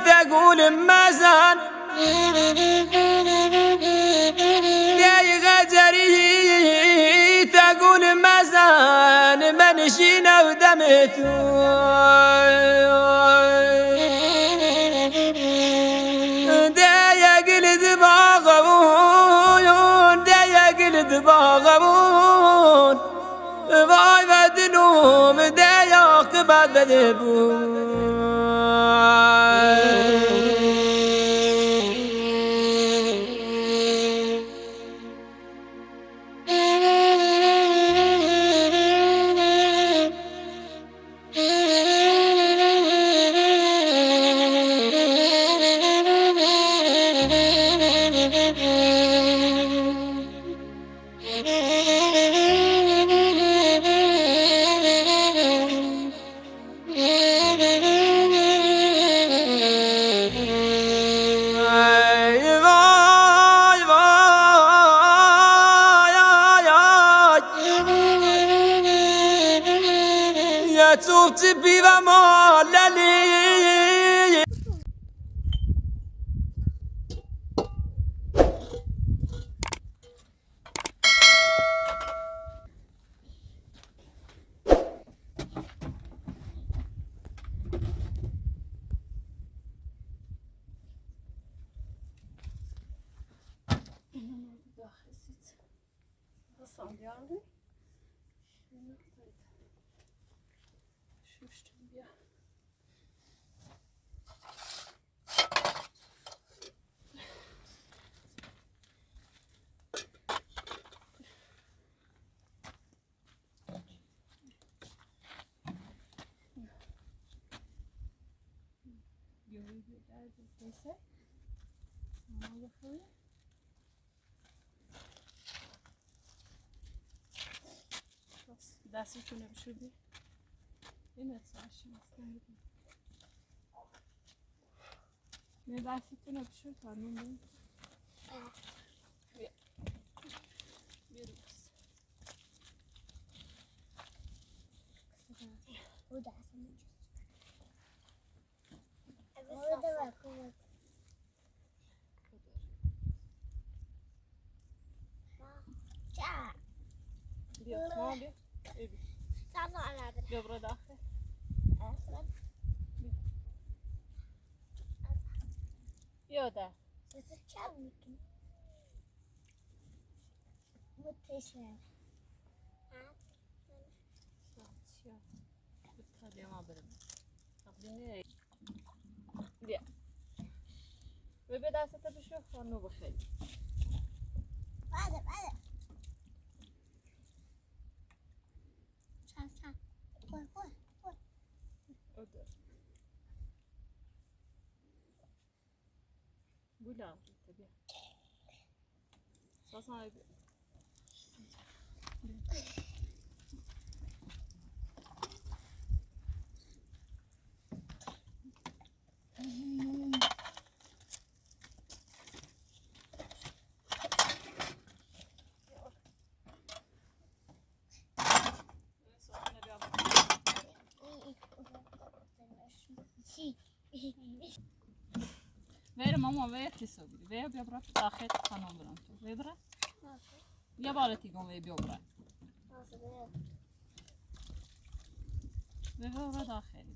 تقول مازال يا غجري تقول مازال منشينا ودمتو دا يا قلد باغبون دا يا قلد باغبون باي بدنوم دا يا قباد بدبون تبي وما للي دستتون بشوری این اتساعشی مستقیم نه دستتون بشور تا نمون بیا بیرو بس او دستم او بیا ما بیا بیا برو داخل بیا ده بیا بیا دستت بشو خانو بخیلی بله بولا بیا ساسا بیا Vero mamma vedi sopra, vedi più proprio la chetta fanno pronto, vedrai? Io voleti come più proprio. Vedo ora da chetta.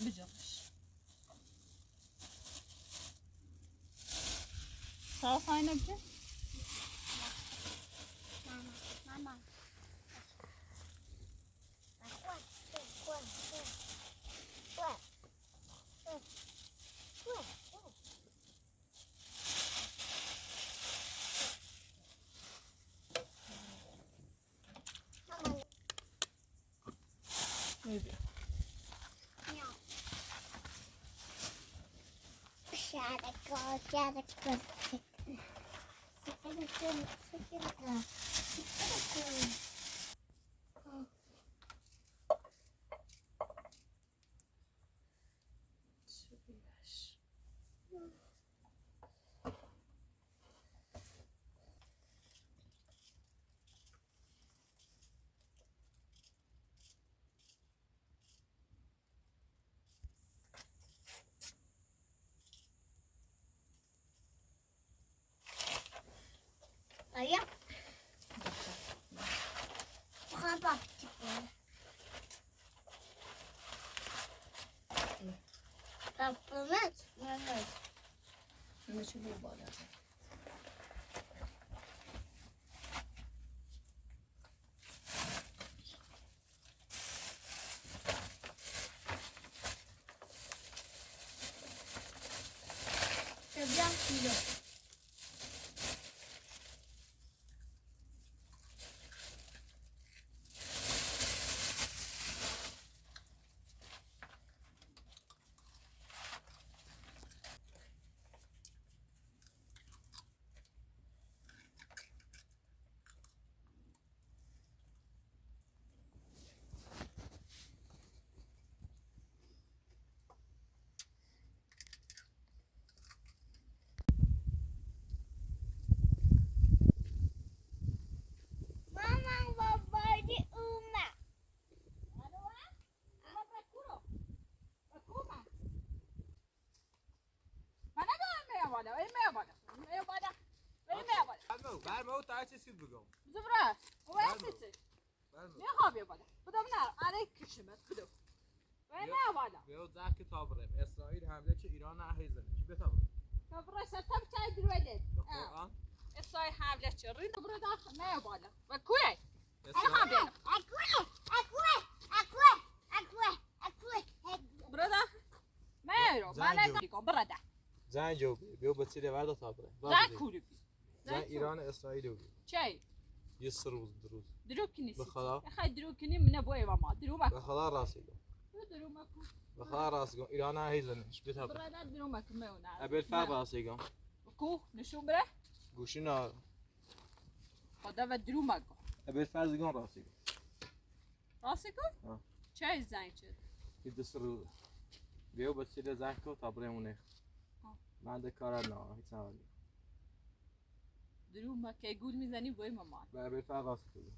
بجرش. صاص هاي نبجة؟ ماما ببین Ayah, bukan apa? Kapılmaz, mehmet. همه چی رو بالا Sebelah kilo. Mama, baba di rumah. برمو تا چه سید بگم زبره واسطه برمو نه خواب یا بالا بدم نه علیک کشمت کدو و نه بالا بیو زاک تابرم اسرائیل حمله که ایران نهیزن چی بتابر زبره ستم چای درویده قرآن اسای حمله چری زبره داخل نه بالا و کوی اسرائیل بردا ما رو ما نگم بردا زن جو بیو بتیره وردا تابره زن کوری زن ایران اسرائیل بی چای یه روز دروز درو کنی بخدا خیلی درو کنی من بوی و ما درو به مکن خدا راستی گم درو مکن به خدا راستی گم ایران نهیزن چی بتابر بردا درو مکن میونه ابل فر راستی گم کو نشون بره گوشی نه خدا و درو مکن ابل فر زگم راستی گم راستی کن چای زنگ شد یه روز بیو بتیره زن کو تابره مونه من ده کار نه هیچ نمی‌دونم درو مکه گول میزنی بوی مامان به ابل فر راستی گم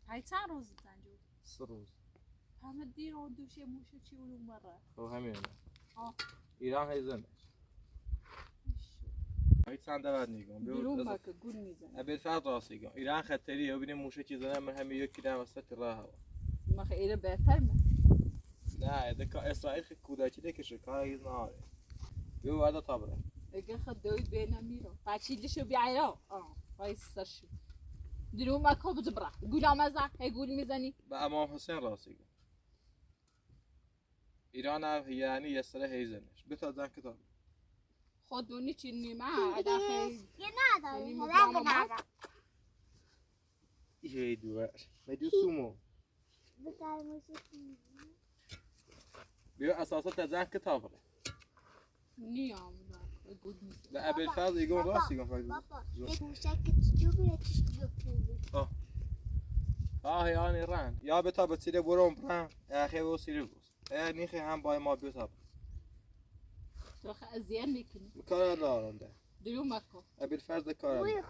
های چند روز زنجو 3 روز همه دیر اون دوشه موشه چی اون مره خب همینه آه. ایران هیزنش هیچ چند بعد نگم درو مکه گول میزنی ابل فر راستی گم ایران خطریه و ببینیم موشه چیزا نه من همین یک کیلو وسط راه ما خیلی بهتر من نه ده اسرائیل خیلی کودکی ده کشه کار هیچ نه بیو وردا تابره اگه خدایی بینم میرو پاچیلشو بیایرو وای سرشو درو مکه بزبره گول آمزه هی گول میزنی به امام حسین راستی گم ایران یعنی یه سره هیزنش بتا زن کتاب خودونی چی نیمه ادا خیلی یه دوار مدیو سومو بیو اساسا زن کتاب نیام گول میزنی به ابل فر ایگون راستی گم آه ایران یا بتا بتیره برام برام اخی و سیریوس نیخی هم بای ما بیوتا تو خیلی ازیان میکنی کار ندارم ده درو مکه ابل فرض کار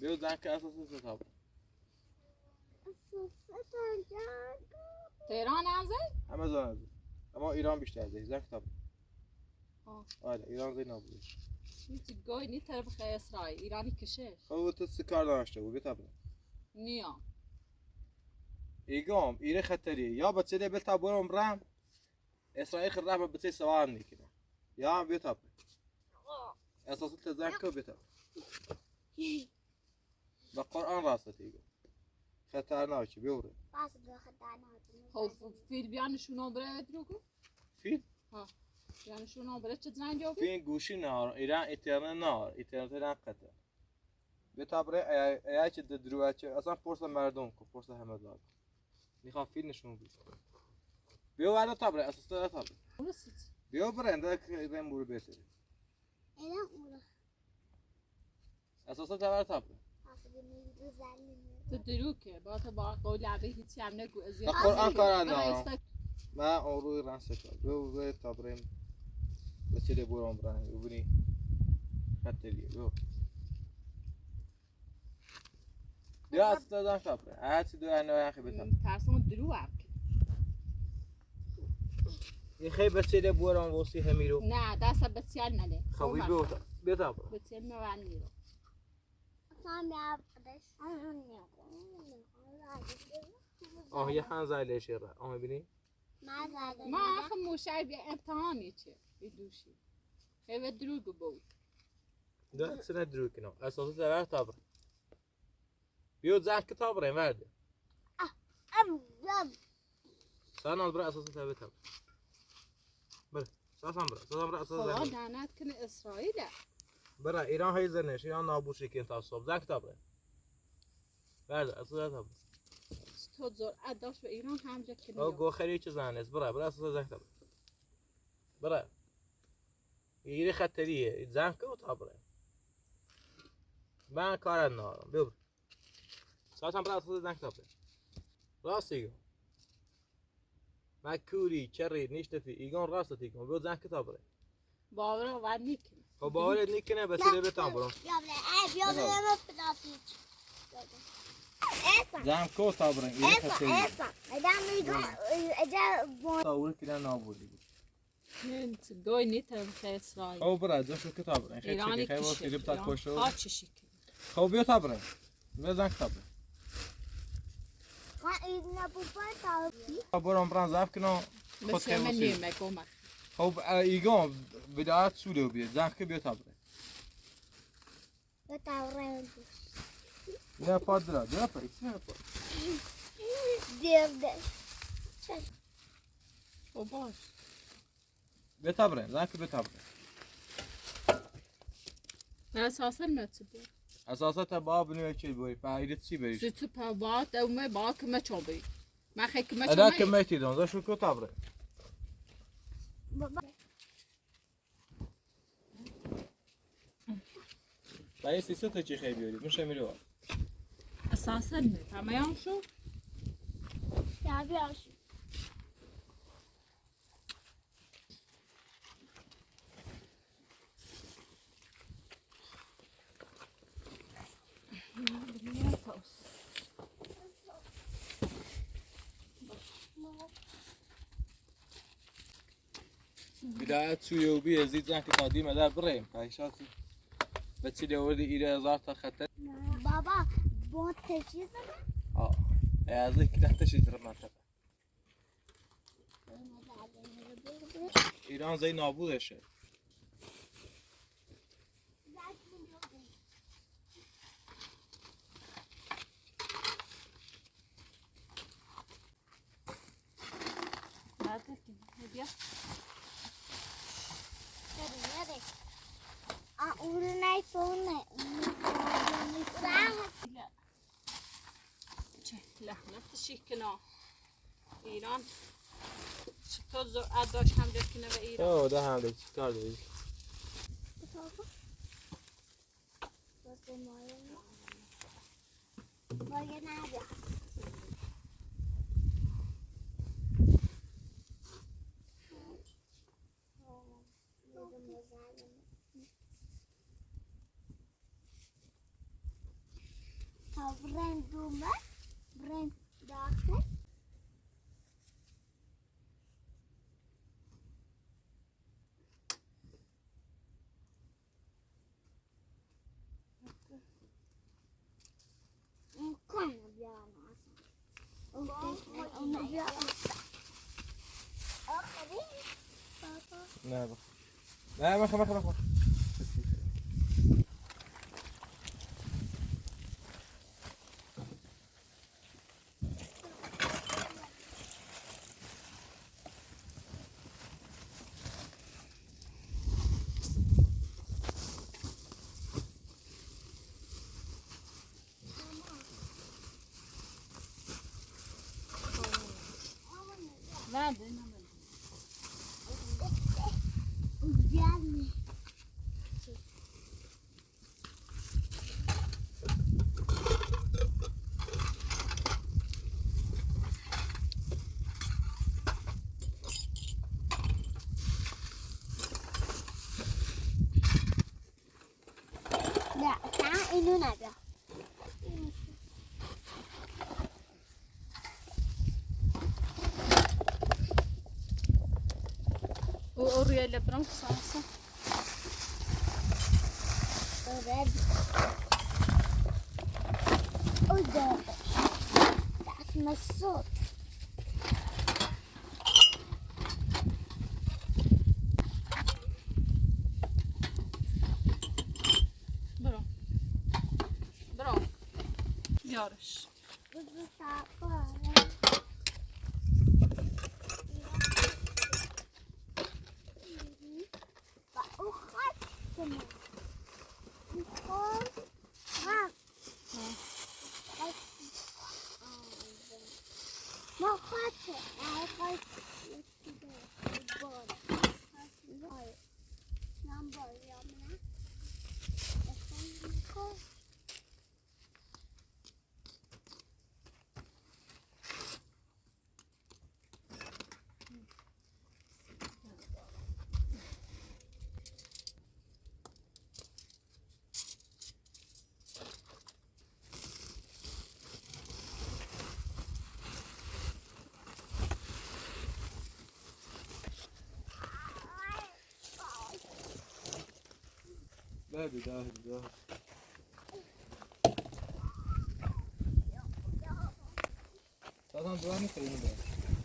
بیو زن که اساسا کتاب تهران ازه همه زن اما ایران بیشتر زی زن کتاب آره ایران زی نبود هیچ گوی نی طرف خیلی اسرائیل ایرانی کشه خب تو سکار داشته بود بیتا نیام ایگام ایره خطریه یا بتیره بتا برام برام اسرائیل خیلی رحمه بتیره سوال نیکنه یا هم بیتا اساسا تزن که بیتا با قرآن راسته ایگام خطرناکه بیوره خب فیل بیانشونو بره درو کن فیل بیانشونو بره چه زنجو بی فیل گوشی نهار ایران ایترنت نهار ایترنت ایران قطع بیتا بره ایا چه دروه چه اصلا پرس مردم کو پرس همه دار میخوافی نشون بید بیو بعد تابره اساس داره تابره ورسيت بیو برنده که برو بهتره إلا أولا اساس داره تابره أصلا نيجي زعلني تدروكه با قول لعبه هیچی هم نگو ازیاد قرآن کار برای ندارم استک من روی رنگ سکر بیو به تابره بسیده برام برنده ببینی خطریه بیو بیا اساس داره تابره هرچی دو انو اخی بتابره ترسان درو هم یه خیلی بسیده برام وسی همیرو نه دست بسیار نده خوابی بیو تابره بسیار مونی رو سامي عبدش آه یه خان زایله شیره آه میبینی ما زاد ما آخه موشای بیا امتحانی چه بدوشی خیلی درو بود ده سنه درو کنم اساس داره تابره بیو زنگ که تابره مرده أم سان برا اساس تابره تابره بله ساسان برا اساس خدا زنگ لعنت کنه اسرائیل برا ایران های زنش ایران نابوشی که تا صبح زنگ تابره مرده اساس تابره تو جرأت داشت به ایران همجا کنی او گو خیلی چه زنش برا اساس زنگ تابره برا ایری خطریه زنگ که تابره من کار ندارم بیو ساسان برا اساس زنگ تابره راستی مکوری چری نیشتفی ایگان راست تیکم بیو زنگ که تابره باور رو باید نیکنی خب باورت نیکنه بسیده بتام برام يلا ما بلاتيك إيسا زنگ که تابره ایری إيسا خطریه إيسا إذا تاور که نابودی انت دوی نیتم که اسرائیل او برا جاشو که تابره خیلی ایرانی خیلی کشی واسه بتا کوشو ها چه شکل خب بیو تابره بیو زنگ تابره إذا بوبا برام بران زاف کنم خود مثل من خیلی نیمه گمه خب ایگان بداعت سوده بیاد زنگ که بیو تابره بتاورين نه پادرا نه پیس نه پاد دير او باش بیو تابره زنگ که بیو تابره نه اساسا نتو بود اساسا تا باب نوی چی بوی فایده چی بریش زیتو پا بات او می با کمه چون بی ما خیلی کمه ادا چون که بی میتی دون زاشو که تابره باید سیسه تا چی خیلی بیاری میشه میرو اساسا نه تمام شو يا بيعش بداعت سویو بی زید زنگ که تادی مدار بریم پایشاتی بچی دیوردی ایره هزار تا خطر بابا بون تجهیز اه از یک ده تشی در منطقه ایران زی نابودشه بعد که بیا اون نیفونه چه لعنت شکنا ایران چطور جرأت داشت حمله کنه به ایران اوه ده حمله چی کار داری باید نبیا تا برن دومه برن داخل کن بیانم اون بیانم آخری نه بخ نه مخ نده نده. وجعني. لا تعال إنه نبي. وأوريا اللي برمك صاصة. ورد. وده. اسمه الصوت. برو. برو. يارش. ما خاطر أنا خاطر نمبر يومنا داهدي داهدي داهدي. Zaten duvarını kırayım da.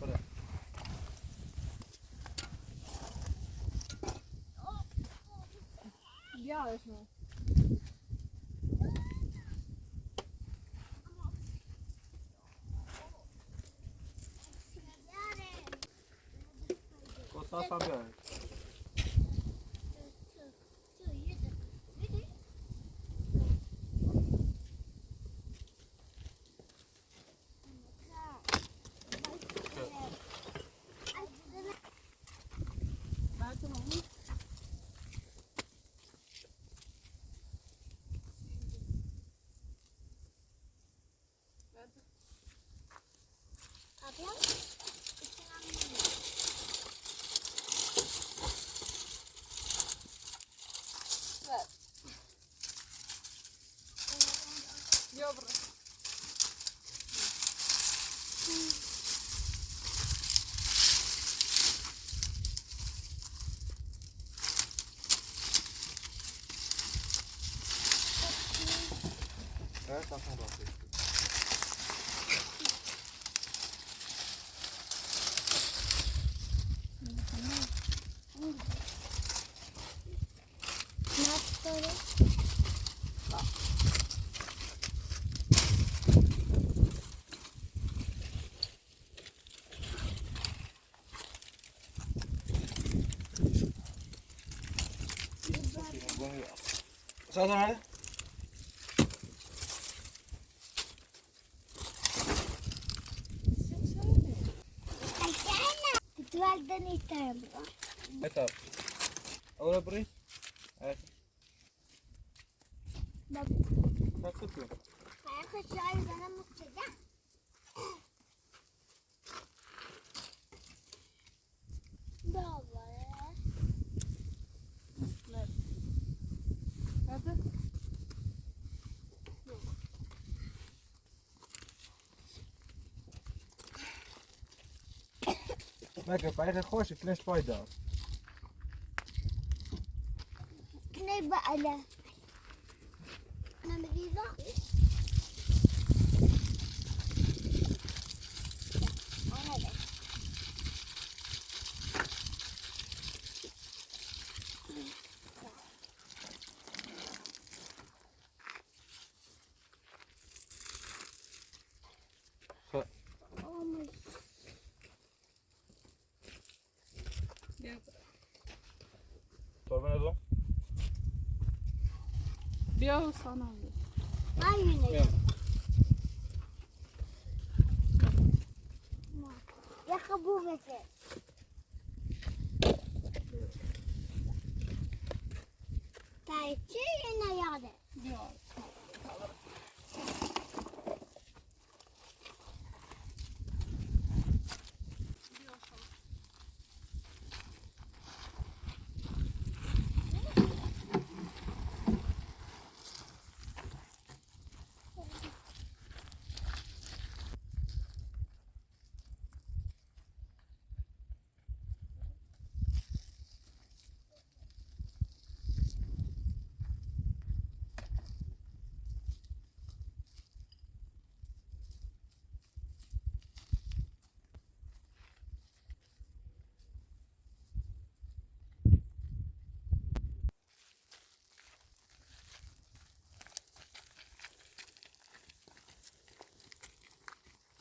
Bırak. يارش ما. Kosta sabia. يابر. Evet, zaten bakıyor. Zaten hadi. تتولدني تمرة. Evet. Oraya burayı. Evet. بابا Bak tutuyor. هياخد شعري وانا مبتدأ. بابا هذا. Lekker, bij خوش كلش فايدة. كني بقى لا انا مريضة. Torba ne zaman? بیا و سانم بیا. عيني يا خبوبة Peki. Belki yine yağdı. Yok.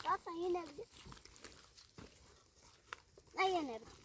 Zaten yine bir. Ne yenerim?